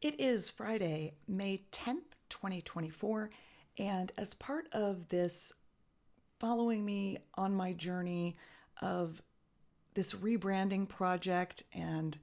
It is Friday, May 10th, 2024, and as part of this following me on my journey of this rebranding project and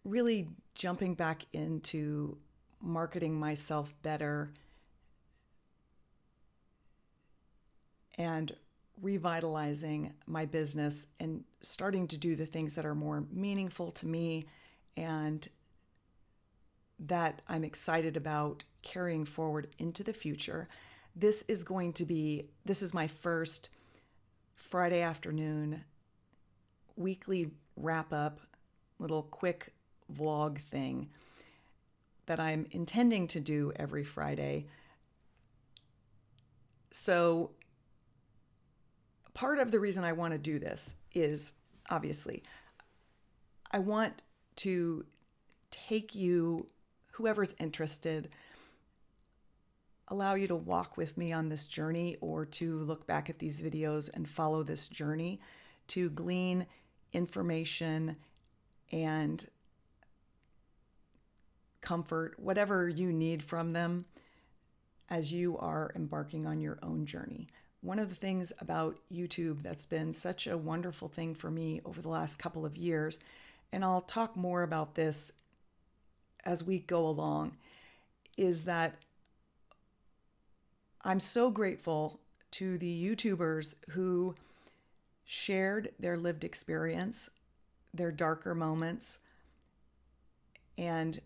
really jumping back into marketing myself better and revitalizing my business and starting to do the things that are more meaningful to me and that I'm excited about carrying forward into the future. This is my first Friday afternoon weekly wrap up, little quick vlog thing that I'm intending to do every Friday. So part of the reason I want to do this is obviously I want to take you, whoever's interested, allow you to walk with me on this journey or to look back at these videos and follow this journey to glean information and comfort, whatever you need from them as you are embarking on your own journey. One of the things about YouTube that's been such a wonderful thing for me over the last couple of years, and I'll talk more about this as we go along, is that I'm so grateful to the YouTubers who shared their lived experience, their darker moments, and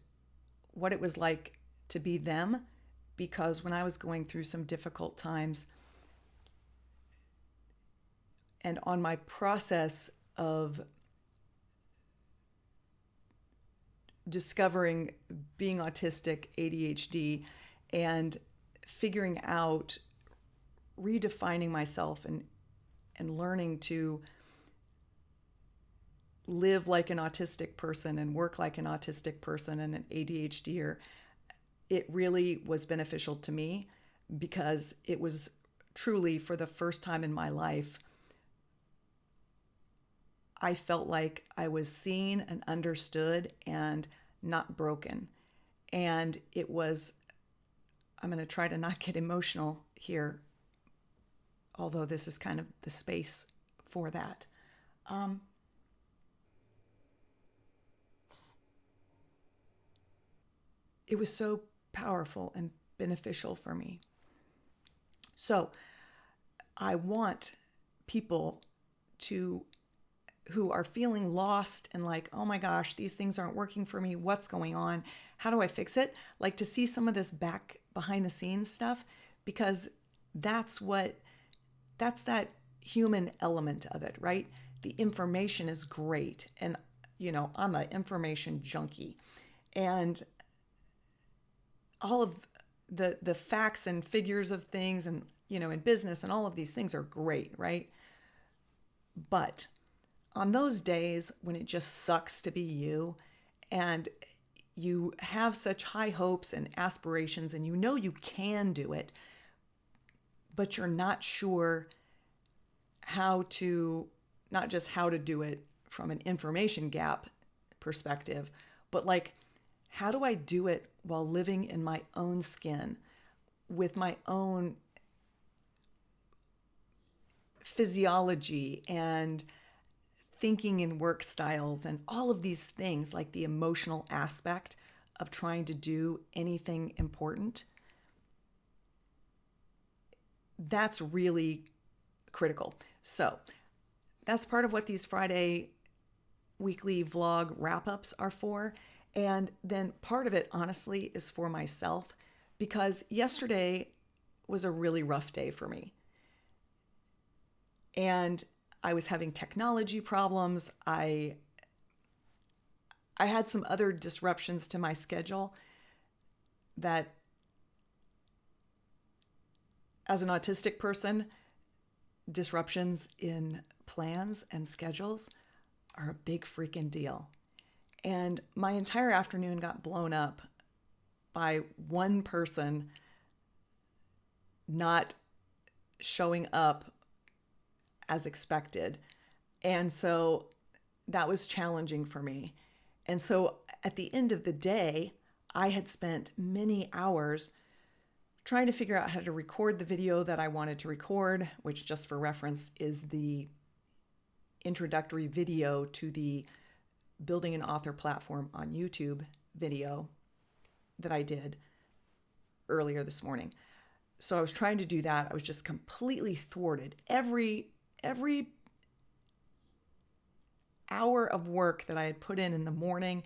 what it was like to be them. Because when I was going through some difficult times and on my process of discovering being autistic, ADHD, and figuring out, redefining myself and learning to live like an autistic person and work like an autistic person and an ADHDer, it really was beneficial to me because it was truly, for the first time in my life, I felt like I was seen and understood and not broken. And it was, I'm going to try to not get emotional here, although this is kind of the space for that. It was so powerful and beneficial for me. So I want people who are feeling lost and like, oh my gosh, these things aren't working for me. What's going on? How do I fix it? Like to see some of this back behind the scenes stuff, because that's that human element of it, right? The information is great. And, I'm an information junkie. And all of the facts and figures of things and, in business and all of these things are great, right? But on those days when it just sucks to be you and you have such high hopes and aspirations and you can do it, but you're not sure not just how to do it from an information gap perspective, but like, how do I do it while living in my own skin with my own physiology and thinking in work styles and all of these things, like the emotional aspect of trying to do anything important? That's really critical. So that's part of what these Friday weekly vlog wrap-ups are for. And then part of it, honestly, is for myself, because yesterday was a really rough day for me. And I was having technology problems. I had some other disruptions to my schedule that, as an autistic person, disruptions in plans and schedules are a big freaking deal. And my entire afternoon got blown up by one person not showing up as expected. And so that was challenging for me. And so at the end of the day, I had spent many hours trying to figure out how to record the video that I wanted to record, which, just for reference, is the introductory video to the Building an Author Platform on YouTube video that I did earlier this morning. So I was trying to do that. I was just completely thwarted. Every hour of work that I had put in the morning,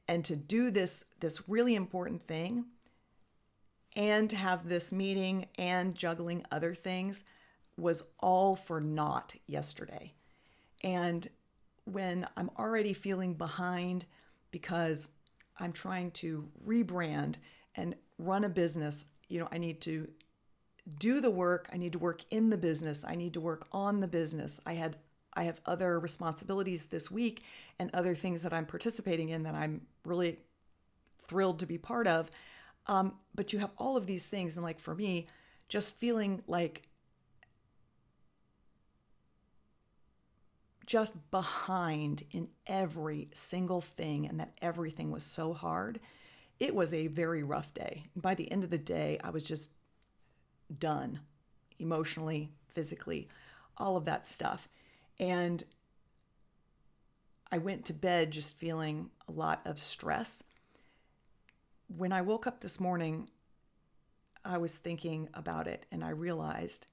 and to do this really important thing, and to have this meeting and juggling other things, was all for naught yesterday. And when I'm already feeling behind because I'm trying to rebrand and run a business, I need to do the work. I need to work in the business. I need to work on the business. I have other responsibilities this week and other things that I'm participating in that I'm really thrilled to be part of. But you have all of these things. And like for me, just feeling like just behind in every single thing, and that everything was so hard. It was a very rough day. By the end of the day, I was just done emotionally, physically, all of that stuff. And I went to bed just feeling a lot of stress. When I woke up this morning, I was thinking about it and I realized,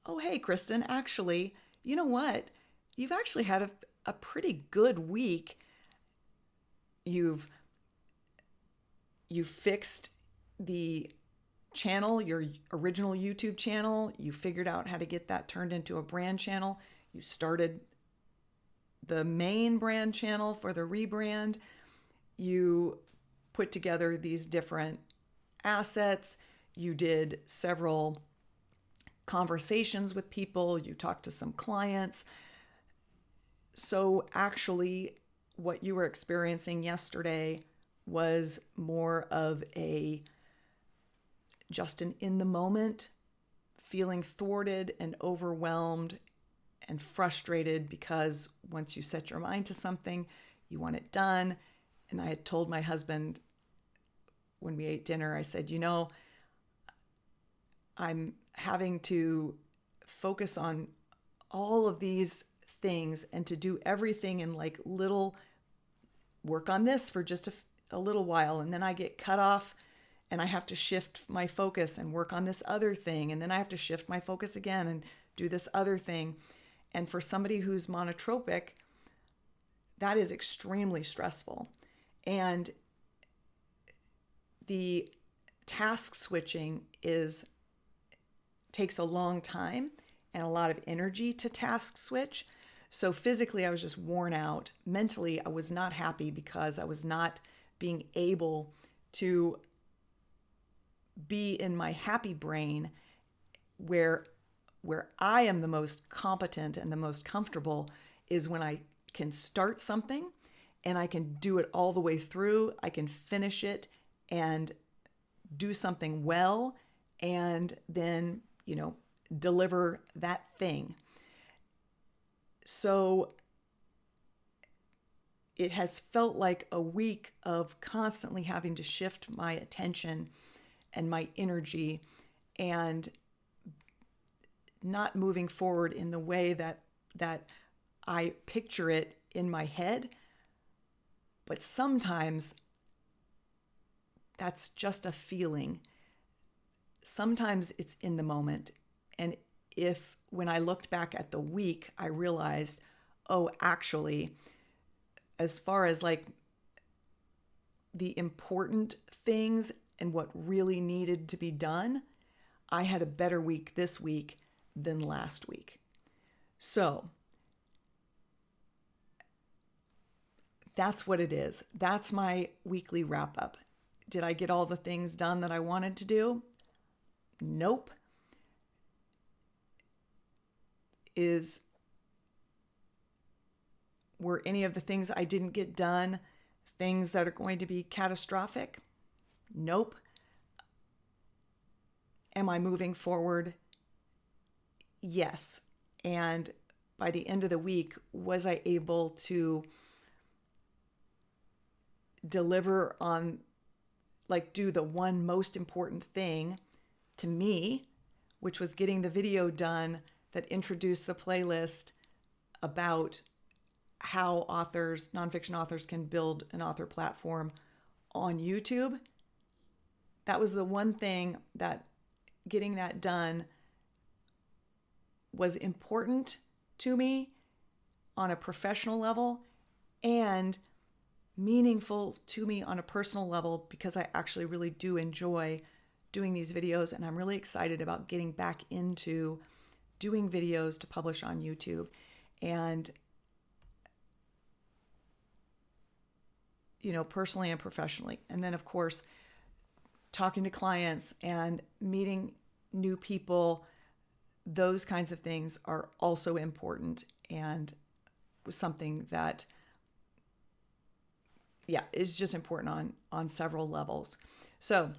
oh, hey, Kristen, actually, you know what? You've actually had a pretty good week. You've fixed the channel, your original YouTube channel. You figured out how to get that turned into a brand channel. You started the main brand channel for the rebrand. You put together these different assets. You did several conversations with people. You talked to some clients. So actually, what you were experiencing yesterday was more of just an in the moment, feeling thwarted and overwhelmed and frustrated because once you set your mind to something, you want it done. And I had told my husband when we ate dinner, I said, I'm having to focus on all of these things and to do everything in like little, work on this for just a little while, and then I get cut off and I have to shift my focus and work on this other thing, and then I have to shift my focus again and do this other thing. And for somebody who's monotropic, that is extremely stressful. And the task switching takes a long time and a lot of energy to task switch. So physically, I was just worn out. Mentally, I was not happy because I was not being able to be in my happy brain where I am the most competent and the most comfortable is when I can start something and I can do it all the way through. I can finish it and do something well and then, deliver that thing. So it has felt like a week of constantly having to shift my attention and my energy and not moving forward in the way that I picture it in my head. But sometimes that's just a feeling. Sometimes it's in the moment. And when I looked back at the week, I realized, oh, actually, as far as like the important things and what really needed to be done, I had a better week this week than last week. So that's what it is. That's my weekly wrap up. Did I get all the things done that I wanted to do? Nope. Were any of the things I didn't get done things that are going to be catastrophic? Nope. Am I moving forward? Yes. And by the end of the week, was I able to deliver on, like, do the one most important thing to me, which was getting the video done that introduced the playlist about how authors, nonfiction authors, can build an author platform on YouTube. That was the one thing that getting that done was important to me on a professional level and meaningful to me on a personal level, because I actually really do enjoy doing these videos, and I'm really excited about getting back into doing videos to publish on YouTube. And personally and professionally. And then, of course, talking to clients and meeting new people, those kinds of things are also important, and something that, is just important on several levels. So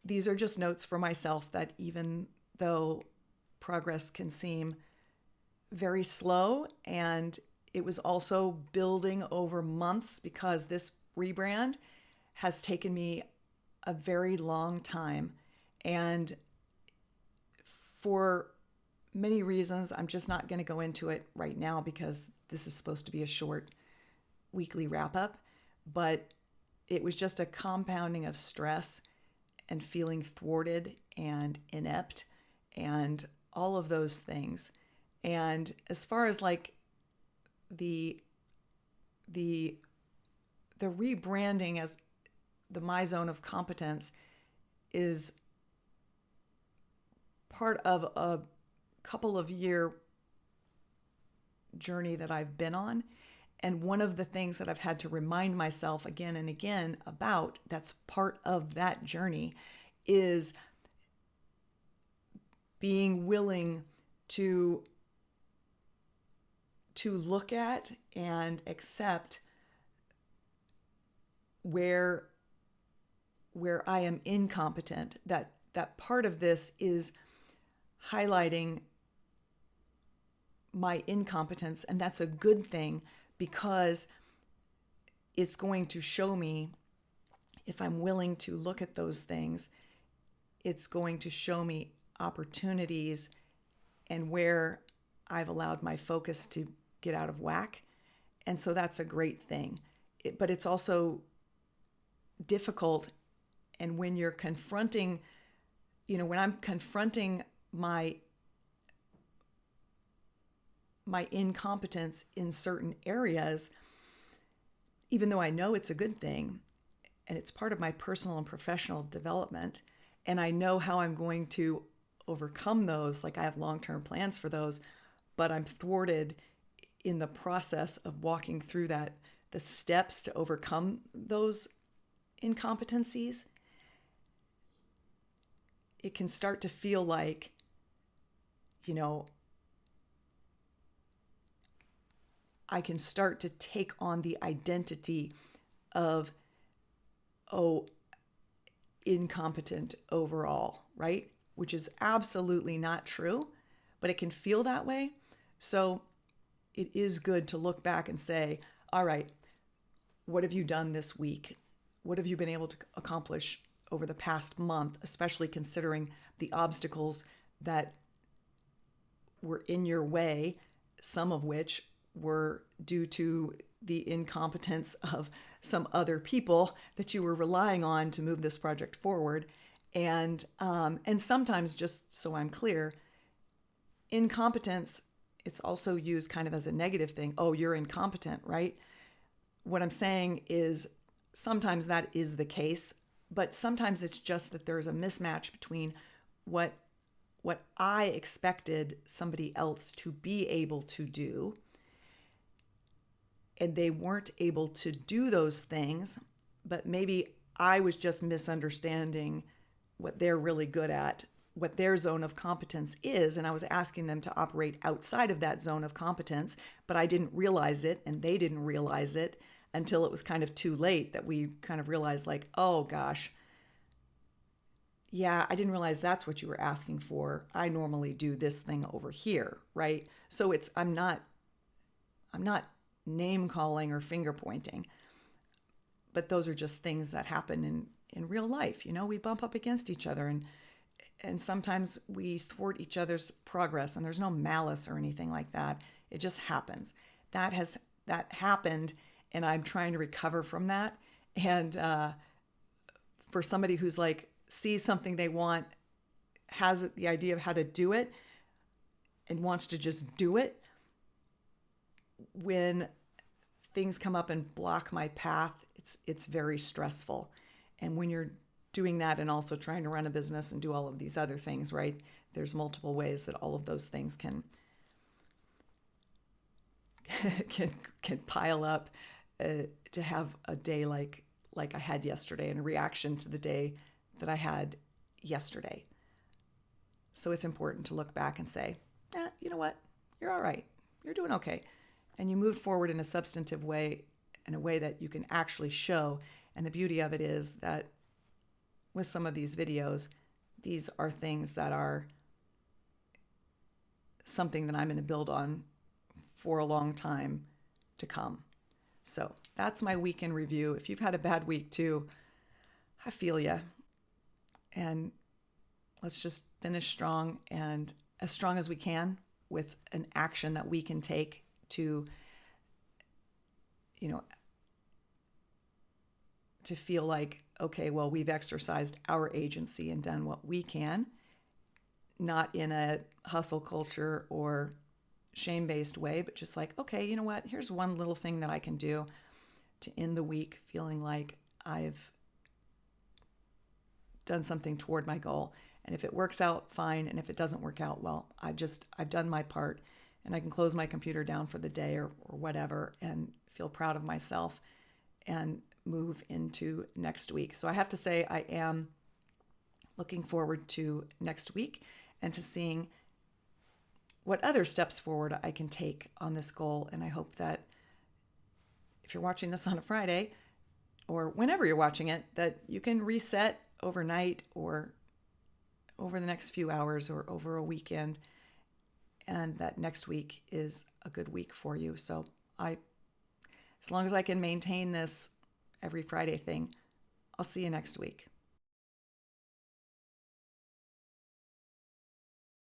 these are just notes for myself that even though progress can seem very slow, and it was also building over months, because this rebrand has taken me a very long time. And for many reasons, I'm just not going to go into it right now, because this is supposed to be a short weekly wrap up. But it was just a compounding of stress and feeling thwarted and inept and all of those things. And as far as like the rebranding as the My Zone of Competence is part of a couple of year journey that I've been on. And one of the things that I've had to remind myself again and again about, that's part of that journey, is being willing to look at and accept where I am incompetent. That part of this is highlighting my incompetence, and that's a good thing, because it's going to show me, if I'm willing to look at those things, it's going to show me opportunities and where I've allowed my focus to get out of whack. And so that's a great thing. But it's also difficult. And when you're confronting, when I'm confronting my incompetence in certain areas, even though I know it's a good thing and it's part of my personal and professional development, and I know how I'm going to overcome those, like I have long-term plans for those, but I'm thwarted in the process of walking through the steps to overcome those incompetencies, it can start to feel like, I can start to take on the identity of, incompetent overall, right? Which is absolutely not true, but it can feel that way. So it is good to look back and say, all right, what have you done this week? What have you been able to accomplish over the past month, especially considering the obstacles that were in your way, some of which were due to the incompetence of some other people that you were relying on to move this project forward. And sometimes, just so I'm clear, incompetence, it's also used kind of as a negative thing. Oh, you're incompetent, right? What I'm saying is sometimes that is the case, but sometimes it's just that there's a mismatch between what I expected somebody else to be able to do, and they weren't able to do those things, but maybe I was just misunderstanding what they're really good at, what their zone of competence is, and I was asking them to operate outside of that zone of competence, but I didn't realize it, and they didn't realize it until it was kind of too late, that we kind of realized, like, oh gosh, yeah, I didn't realize that's what you were asking for. I normally do this thing over here, right? So I'm not name calling or finger pointing. But those are just things that happen in real life. We bump up against each other, and sometimes we thwart each other's progress, and there's no malice or anything like that. It just happens. That happened, and I'm trying to recover from that. And for somebody who's like sees something they want, has the idea of how to do it, and wants to just do it, when things come up and block my path, it's very stressful. And when you're doing that and also trying to run a business and do all of these other things, right? There's multiple ways that all of those things can pile up to have a day like I had yesterday, and a reaction to the day that I had yesterday. So it's important to look back and say, you know what? You're all right. You're doing okay. And you move forward in a substantive way, in a way that you can actually show. And the beauty of it is that with some of these videos, these are things that are something that I'm going to build on for a long time to come. So that's my week in review. If you've had a bad week too, I feel you. And let's just finish strong, and as strong as we can, with an action that we can take to, to feel like, okay, well, we've exercised our agency and done what we can, not in a hustle culture or shame-based way, but just like, okay, you know what? Here's one little thing that I can do to end the week feeling like I've done something toward my goal. And if it works out, fine. And if it doesn't work out, well, I've done my part, and I can close my computer down for the day or whatever, and feel proud of myself and move into next week. So I have to say, I am looking forward to next week and to seeing what other steps forward I can take on this goal. And I hope that if you're watching this on a Friday, or whenever you're watching it, that you can reset overnight or over the next few hours or over a weekend, and that next week is a good week for you. So as long as I can maintain this every Friday thing, I'll see you next week.